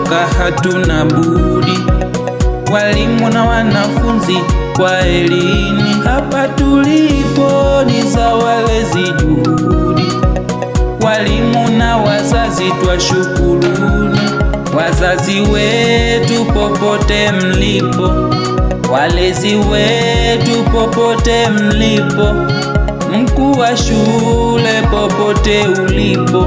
twaondoka, hatuna budi. Walimu na wanafunzi kwa elini, hapa tulipo ni za walezi juhudi. Walimu na wazazi twashukuruni, wazazi wetu popote mlipo, walezi wetu popote mlipo, mkuu wa shule popote ulipo,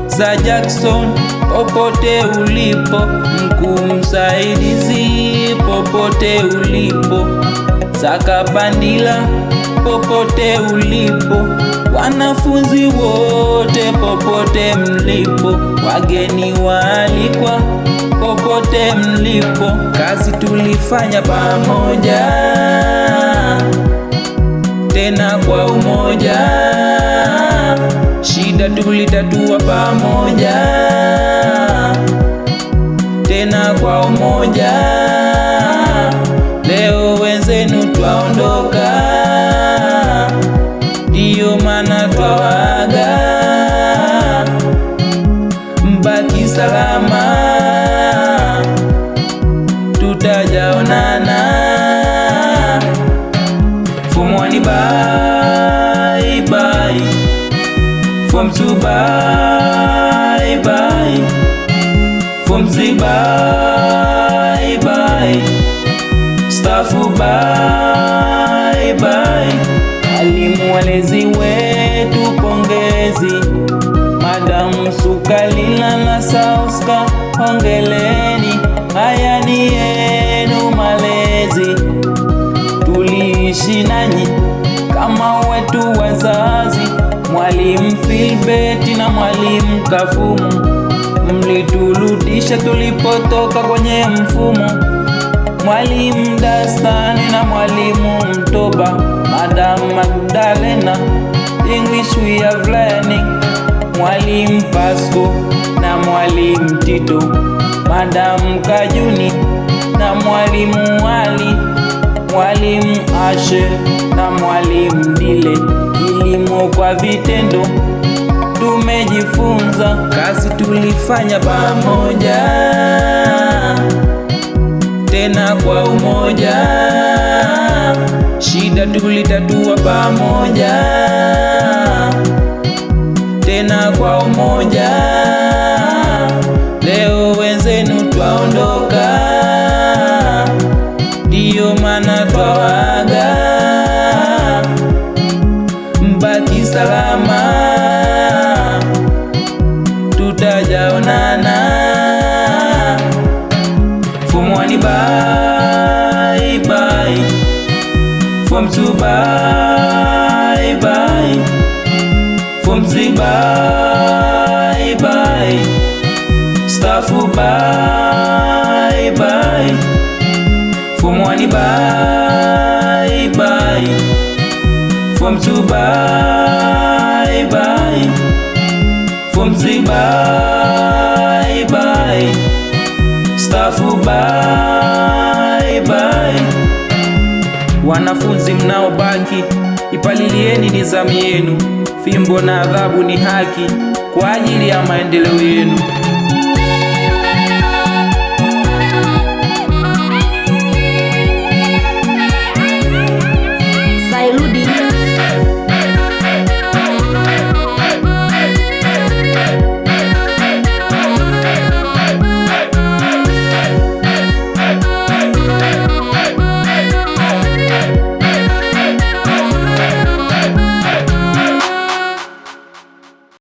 za Jackson popote ulipo, mkuu msaidizi popote ulipo, za Kabandila popote ulipo, wanafunzi wote popote mlipo, wageni waalikwa popote mlipo, kazi tulifanya pamoja tena kwa umoja, shida tulitatua pamoja tena kwa umoja. Leo wenzenu twaondoka, ndiyo maana twawaaga, mbaki salama, tutajaonana. Form 1 bye bye, Form 2 bye bye, Form 3 bye bye, staff bye bye. Walimu walezi wetu pongezi, Madam Sukalila na Sauska hongeleni, haya ni yenu malezi, tuliishi nanyi kama wetu wazazi. Mwalimu Philbert na Mwalimu Kafumu, mliturudisha tulipotoka kwenye mfumo. Mwalimu Dastani na Mwalimu Mtoba, Madam Magdalena, English we have learning. Mwalimu Pasco na Mwalimu Tito, Madam Kajuni na Mwalimu Ali, Mwalimu Ashe na Mwalimu Dile. Kilimo kwa vitendo tumejifunza, kazi tulifanya pamoja tena kwa umoja, shida tulitatua pamoja tena kwa umoja. Leo wenzenu twaondoka, ndiyo maana twawaaga, mbaki salama, tutajaonana. Form 1 bye bye, Form 2 bye bye, Form 3 bye bye, staff bye bye. Form 1 bye bye, Form 2 bye bye, Form 3 bye bye, staff bye bye. Wanafunzi mnaobaki, ipalilieni nidhamu yenu, fimbo na adhabu ni haki kwa ajili ya maendeleo yenu.